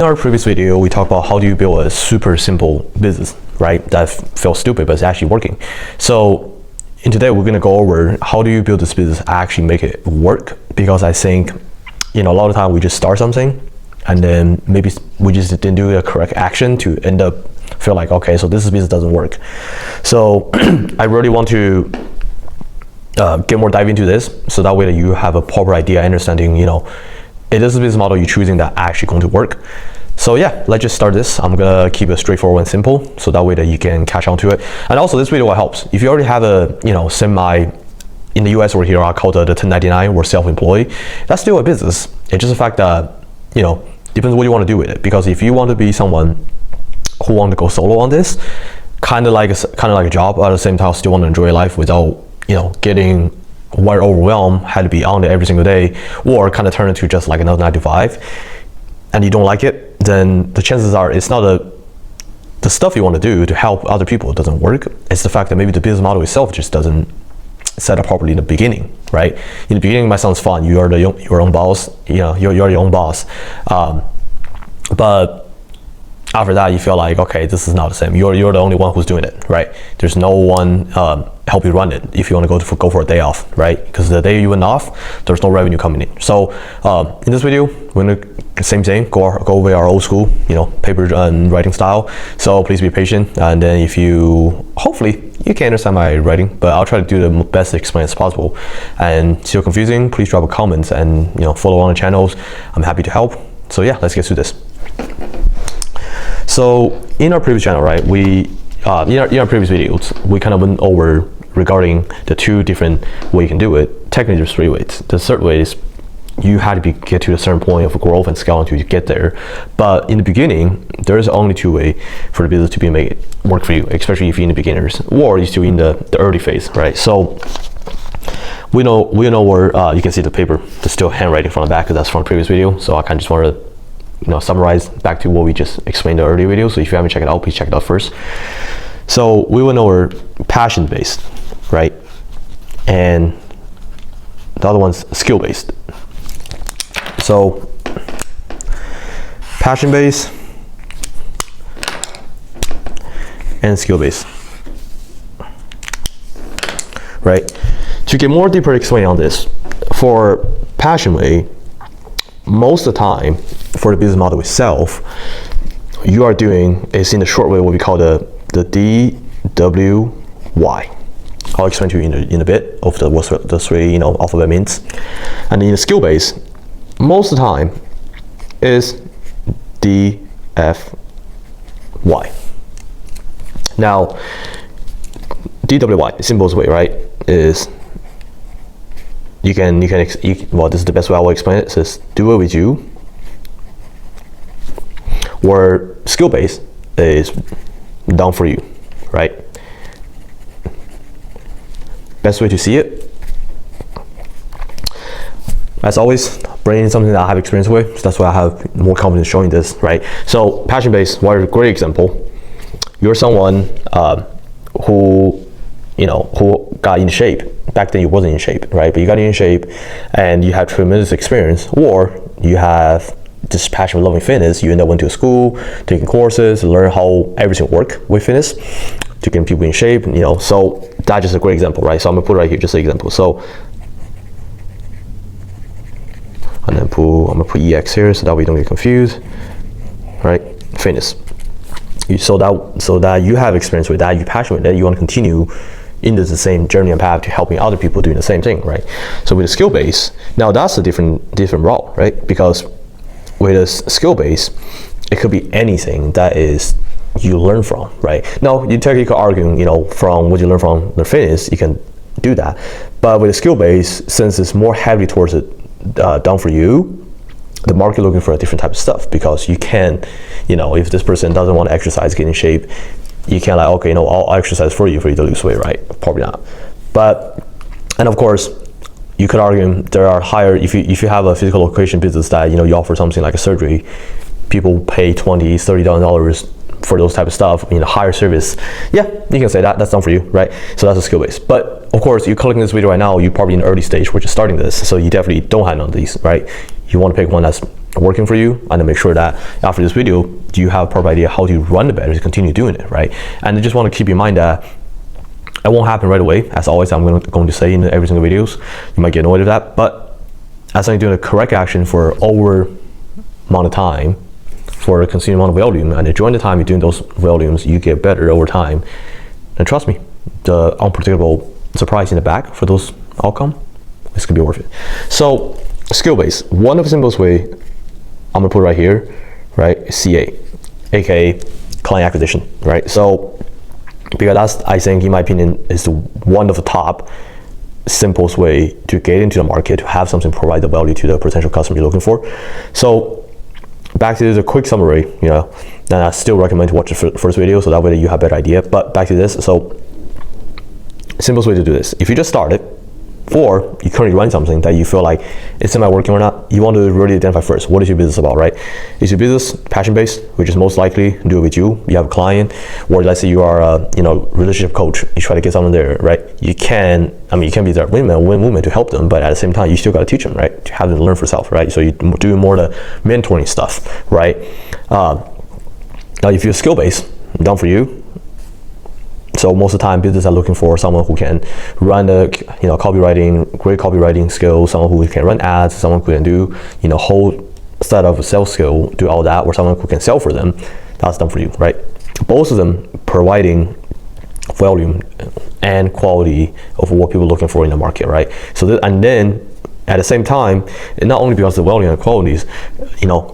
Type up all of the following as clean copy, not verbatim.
In our previous video, we talked about how do you build a super simple business, right? That feels stupid, but it's actually working. So in today, we're gonna go over how do you build this business, actually make it work? Because I think, a lot of time we just start something and then maybe we just didn't do the correct action to end up feel like, okay, so this business doesn't work. So I really want to get more dive into this, so that way that you have a proper idea, understanding, it is a business model you're choosing that actually going to work. So yeah, let's just start this. I'm gonna keep it straightforward and simple, so that way that you can catch on to it. And also this video helps. If you already have a, semi, in the US or here, I call it the 1099 or self-employed, that's still a business. It's just the fact that, depends what you want to do with it. Because if you want to be someone who want to go solo on this, kind of like a job, at the same time still want to enjoy life without, getting very overwhelmed, had to be on it every single day, or kind of turn into just like another 9 to 5, and you don't like it, then the chances are it's not the stuff you want to do to help other people doesn't work. It's the fact that maybe the business model itself just doesn't set up properly in the beginning, right? In the beginning, it might sound fun. You are your own boss. You're your own boss, but after that, you feel like, okay, this is not the same. You're the only one who's doing it, right? There's no one help you run it if you want to go for a day off, right? Because the day you went off, there's no revenue coming in. So in this video, we're gonna same thing, go over our old school, paper and writing style. So please be patient, and then hopefully you can understand my writing, but I'll try to do the best explain as possible. And still confusing, please drop a comment and follow on the channels. I'm happy to help. So yeah, let's get to this. So in our previous channel, right, in our previous videos, we kind of went over regarding the 2 different ways you can do it. Technically, there's 3 ways. The third way is you had to get to a certain point of growth and scale until you get there. But in the beginning, there is only 2 ways for the business to make it work for you, especially if you're in the beginners or you're still in the early phase, right? So we know where you can see the paper. There's still handwriting from the back, because that's from the previous video. So I kind of just want to summarize back to what we just explained in the earlier video. So if you haven't checked it out, please check it out first. So we went over passion based, right? And the other one's skill based. So passion based and skill based, right? To get more deeper explain on this, for passion way, most of the time for the business model itself, you are doing is in the short way what we call the DWY. I'll explain to you in a bit of what the 3 alphabet means. And in the skill base, most of the time is DFY. Now DWY, simplest way, right, is well, this is the best way I will explain it. It says do it with you, where skill base is done for you, right? Best way to see it, as always, bringing in something that I have experience with. So that's why I have more confidence showing this, right? So passion based, what a great example. You're someone who got in shape. Back then you wasn't in shape, right? But you got in shape and you have tremendous experience, or you have this passion for loving fitness. You end up went to school, taking courses, learn how everything work with fitness to get people in shape, so that's just a great example, right? So I'm gonna put it right here, just an example. So and then I'm gonna put EX here so that we don't get confused, right? Fitness. So that you have experience with that, you're passionate with that, you want to continue in the same journey and path to helping other people doing the same thing, right? So with a skill base, now that's a different route, right? Because with a skill base, it could be anything that is you learn from, right? Now you technically could argue, from what you learn from the fitness, you can do that. But with a skill base, since it's more heavily towards it done for you, the market looking for a different type of stuff, because you can, if this person doesn't want to exercise, get in shape, you can't like, okay, I'll exercise for you to lose weight, right? Probably not. And of course, you could argue there are higher, if you have a physical location business that, you offer something like a surgery, people pay $20,000-$30,000 for those type of stuff, higher service. Yeah, you can say that's done for you, right? So that's a skill base. But of course, you're clicking this video right now, you're probably in the early stage, we're just starting this. So you definitely don't have none of these, right? You want to pick one that's working for you, and then make sure that after this video, you have a proper idea how to run it better to continue doing it, right? And I just want to keep in mind that it won't happen right away. As always, I'm going to say in every single videos, you might get annoyed with that, but as I'm doing the correct action for over amount of time, for a consistent amount of volume, and during the time you're doing those volumes, you get better over time. And trust me, the unpredictable surprise in the back for those outcome, it's gonna be worth it. So skill base, one of the simplest way, I'm gonna put it right here, right? CA, aka client acquisition, right? So because that's, I think, in my opinion, is one of the top simplest way to get into the market, to have something provide the value to the potential customer you're looking for. So back to the quick summary, and I still recommend to watch the first video so that way you have a better idea. But back to this, so simplest way to do this, if you just started, or you currently run something that you feel like it's semi working or not, you want to really identify first, what is your business about, right? Is your business passion based, which is most likely do it with you have a client, or let's say you are a relationship coach, you try to get someone there, right? You can be their women to help them, but at the same time you still got to teach them, right? To have them learn for self, right? So you do more the mentoring stuff, right? Now if you're skill based, done for you. So most of the time, businesses are looking for someone who can run the, copywriting, great copywriting skills, someone who can run ads, someone who can do, whole set of sales skill, do all that, or someone who can sell for them. That's done for you, right? Both of them providing volume and quality of what people are looking for in the market, right? So and then at the same time, and not only because the volume and qualities,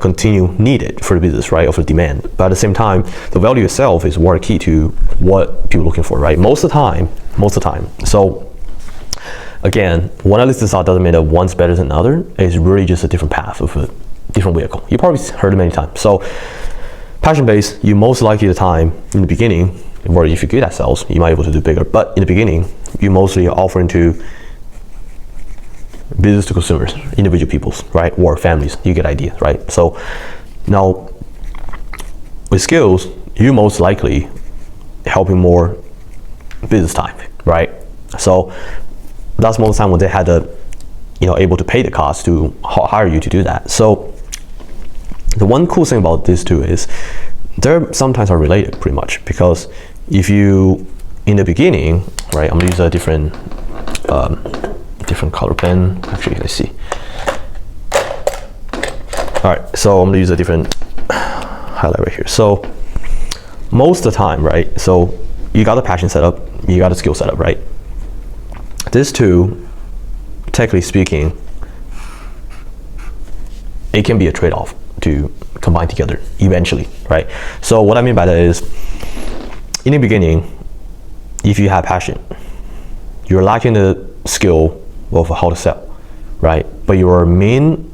continue needed for the business, right, of the demand, but at the same time, the value itself is more key to what people are looking for, right? Most of the time. So again, when I list this out, doesn't mean that one's better than another. It's really just a different path of a different vehicle. You probably heard it many times. So passion-based, you most likely the time in the beginning, or if you're good at sales, you might be able to do bigger. But in the beginning, you mostly are offering to business to consumers, individual peoples, right, or families. You get idea, right? So now with skills, you most likely helping more business time, right? So that's most of the time when they had to, able to pay the cost to hire you to do that. So the one cool thing about these two is they're sometimes are related pretty much, because if you in the beginning, right, I'm gonna use a different color pen. Actually, let's see. All right, so I'm gonna use a different highlight right here. So most of the time, right, so you got the passion set up, you got a skill set up, right? These two, technically speaking, it can be a trade-off to combine together eventually, right? So what I mean by that is, in the beginning, if you have passion, you're lacking the skill of how to sell, right? But your main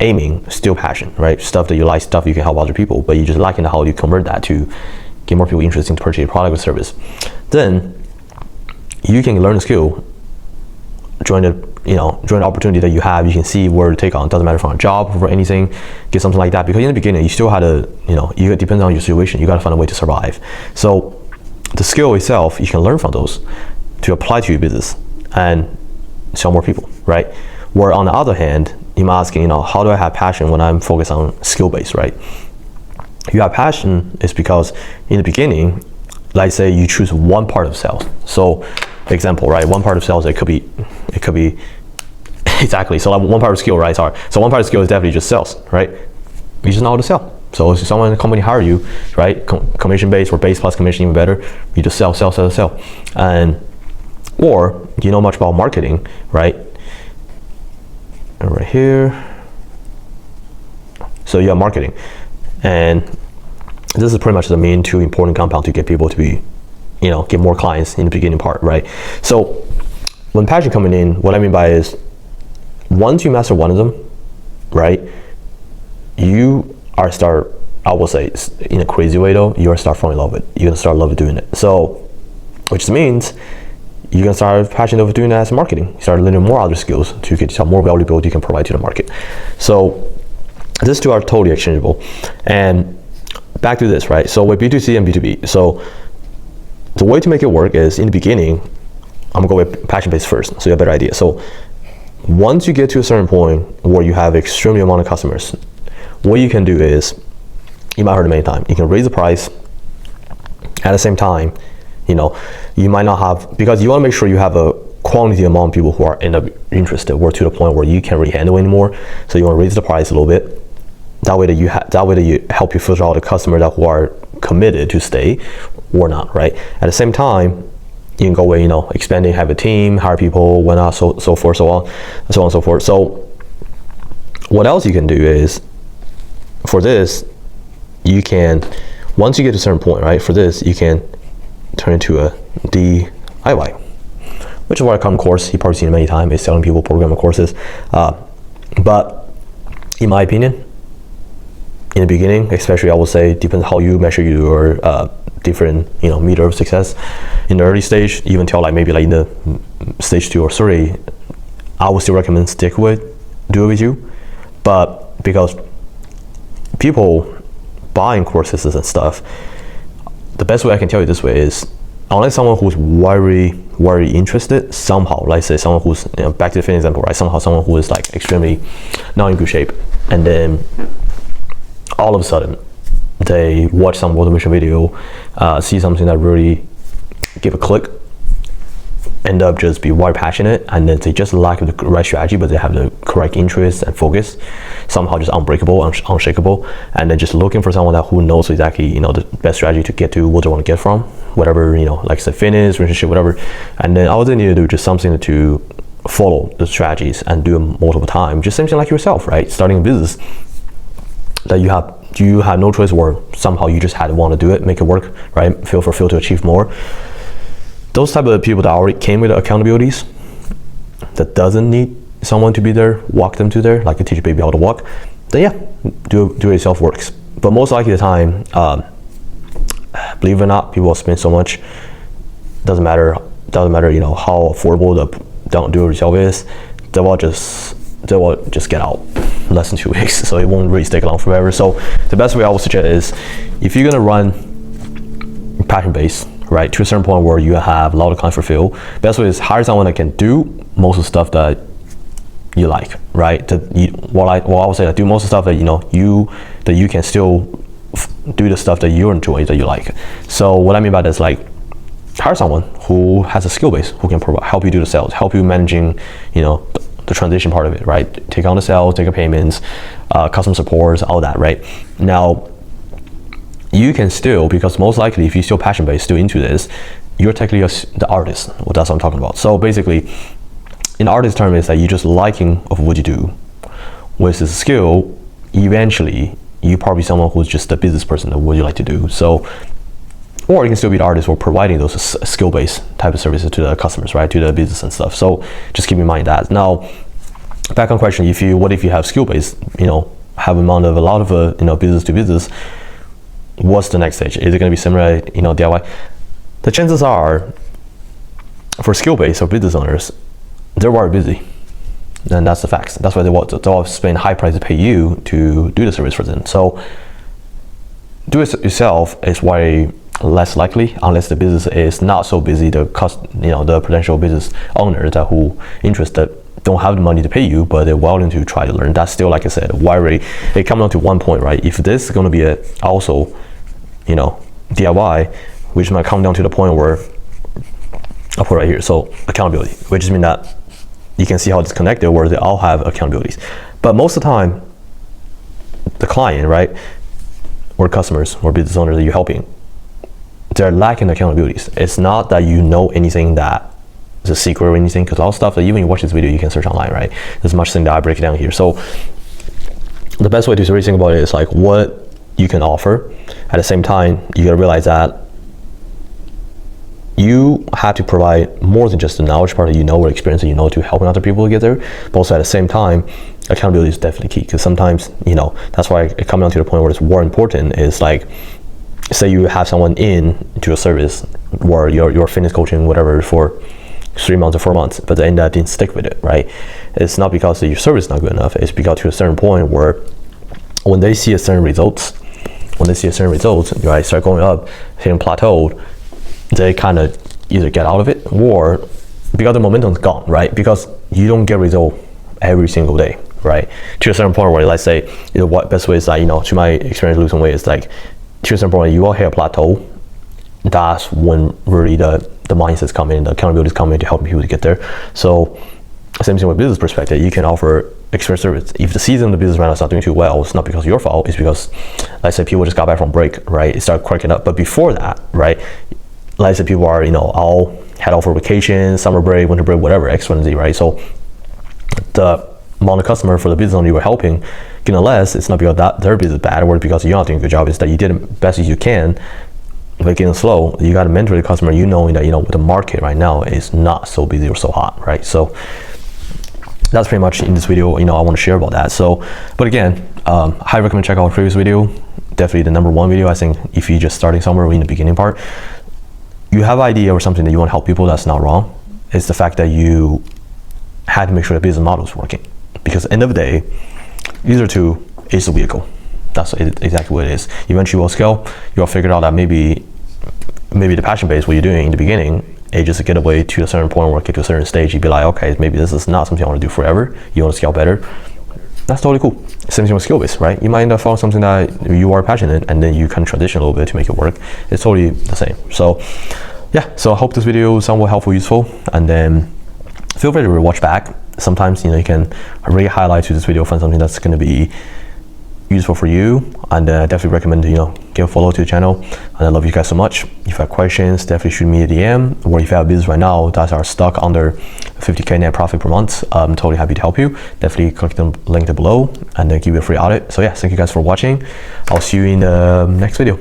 aiming still passion, right? Stuff that you like, stuff you can help other people, but you're just lacking how you convert that to get more people interested to purchase a product or service. Then you can learn the skill, join the opportunity that you have. You can see where to take on. Doesn't matter from a job or anything, get something like that. Because in the beginning, you still had to, it depends on your situation. You got to find a way to survive. So the skill itself, you can learn from those to apply to your business and sell more people, right? Where on the other hand, you're asking, how do I have passion when I'm focused on skill base, right? You have passion is because in the beginning, let's say you choose one part of sales. So example, right? One part of sales, it could be exactly. So like one part of skill, right? Sorry. So one part of skill is definitely just sales, right? You just know how to sell. So if someone in the company hire you, right? Commission based or base plus commission, even better. You just sell. And or you know much about marketing, right? And right here. So you have marketing, and this is pretty much the main two important compound to get people to be, get more clients in the beginning part, right? So when passion coming in, what I mean by is, once you master one of them, right, you are start, I will say in a crazy way though, you are start falling in love with it. You're gonna start loving doing it. So, which means you're gonna start passionate over doing that as marketing. You start learning more other skills to get more valuable you can provide to the market. So these two are totally exchangeable. And back to this, right? So with B2C and B2B, so the way to make it work is, in the beginning, I'm gonna go with passion based first, so you have a better idea. So once you get to a certain point where you have extremely amount of customers, what you can do is, you might heard it many times, you can raise the price. At the same time, you might not have, because you want to make sure you have a quantity amount of people who are end up interested, or to the point where you can't really handle anymore. So you want to raise the price a little bit. That way that you help you filter out the customers that who are committed to stay or not, right? At the same time, you can go away, expanding, have a team, hire people, whatnot, so forth, so on and so forth. So what else you can do is, for this, you can, once you get to a certain point, right? For this, you can turn into a DIY, which is what I come course. You've probably seen it many times. It's selling people programming courses. But in my opinion, in the beginning, especially, I would say, depends how you measure your different meter of success. In the early stage, even till maybe in the stage 2 or 3, I would still recommend do it with you. But because people buying courses and stuff, the best way I can tell you this way is, unless someone who's very interested somehow, like say someone who's, back to the fitness example, right? Somehow someone who is extremely not in good shape, and then all of a sudden they watch some motivation video, see something that really give a click, end up just be very passionate, and then they just lack the right strategy, but they have the correct interest and focus, somehow just unbreakable, unshakable, and then just looking for someone who knows exactly the best strategy to get to what they want to get from, whatever, like say fitness, relationship, whatever. And then all they need to do just something to follow the strategies and do them multiple times. Just same thing like yourself, right? Starting a business that you have no choice, or somehow you just had to want to do it, make it work, right? Feel fulfilled to achieve more. Those type of people that already came with accountabilities, that doesn't need someone to be there, walk them to there, like to teach a baby how to walk, then yeah, do it yourself works. But most likely the time, believe it or not, people will spend so much. Doesn't matter, how affordable the don't do it yourself is. They will just get out less than 2 weeks, so it won't really stick along forever. So the best way I would suggest is, if you're gonna run passion based, right, to a certain point where you have a lot of clients fulfill, best way is hire someone that can do most of the stuff that you like, right? I would say that do most of the stuff that you can still do the stuff that you enjoy, that you like. So what I mean by that is hire someone who has a skill base, who can help you do the sales, help you managing, the transition part of it, right? Take on the sales, take on payments, customer support, all that, right? Now, you can still, because most likely if you're still passion-based, still into this, you're technically the artist. Well, that's what I'm talking about. So basically, in artist term, is that you just liking of what you do. With this skill, eventually, you probably someone who's just a business person of what you like to do. So, or you can still be the artist or providing those skill-based type of services to the customers, right? To the business and stuff. So just keep in mind that. Now, back on question, what if you have skill-based, have a lot of business to business, what's the next stage? Is it going to be similar, DIY? The chances are, for skill-based or business owners, they're very busy, and that's the facts. That's why they'll spend high price to pay you to do the service for them. So, do it yourself is way less likely, unless the business is not so busy. The potential business owner that who interested don't have the money to pay you, but they're willing to try to learn. That's still, like I said, wiry. It comes down to one point, right? If this is going to be also DIY, which might come down to the point where I'll put right here. So accountability, which just means that you can see how it's connected, where they all have accountabilities. But most of the time, the client, right, or customers or business owners that you're helping, they're lacking accountabilities. It's not that you know anything that is a secret or anything, because a lot of stuff that even when you watch this video, you can search online, right? There's much thing that I break it down here. So the best way to really think about it is what you can offer. At the same time, you gotta realize that you have to provide more than just the knowledge part that or experience that to helping other people to get there. But also at the same time, accountability is definitely key, because sometimes, that's why it comes down to the point where it's more important is say you have someone into a service where your fitness coaching, whatever, for 3 months or 4 months, but they end up didn't stick with it, right? It's not because your service is not good enough. It's because to a certain point where when they see a certain results, right, start going up, hitting plateaued, they kind of either get out of it, or because the momentum's gone, right? Because you don't get result every single day, right? To a certain point where, let's say, what best way is like, to my experience losing weight is like, to a certain point, you will hit a plateau. That's when really the mindsets come in, the accountability is coming to help people to get there. So same thing with business perspective, you can offer expert service. If the season of the business right now is not doing too well, it's not because of your fault, it's because, let's say, people just got back from break, right? It started quirking up. But before that, right, let's say people are, all head off for vacation, summer break, winter break, whatever, X, Y, and Z, right? So the amount of customer for the business owner you were helping getting less, it's not because that their business is bad or because you're not doing a good job, it's that you did the best as you can, but getting slow. You got to mentor the customer, knowing that, the market right now is not so busy or so hot, right? So that's pretty much in this video, I want to share about that. So, but again, highly recommend check out our previous video. Definitely the #1 video. I think if you're just starting somewhere in the beginning part, you have an idea or something that you want to help people, that's not wrong. It's the fact that you had to make sure the business model is working. Because at the end of the day, user 2 is the vehicle. That's exactly what it is. Eventually we'll scale. You'll figure out that maybe the passion base, what you're doing in the beginning, it just get away to a certain point or get to a certain stage, you'd be like, okay, maybe this is not something I want to do forever. You want to scale better. That's totally cool. Same thing with skill base, right? You might end up finding something that you are passionate in, and then you can transition a little bit to make it work. It's totally the same. So yeah, so I hope this video is somewhat helpful, useful, and then feel free to watch back. Sometimes, you can really highlight to this video, find something that's going to be useful for you, and definitely recommend to give a follow to the channel. And I love you guys so much. If you have questions, definitely shoot me a DM, or if you have a business right now that are stuck under 50K net profit per month, I'm totally happy to help you. Definitely click the link below and then give you a free audit. So yeah, thank you guys for watching. I'll see you in the next video.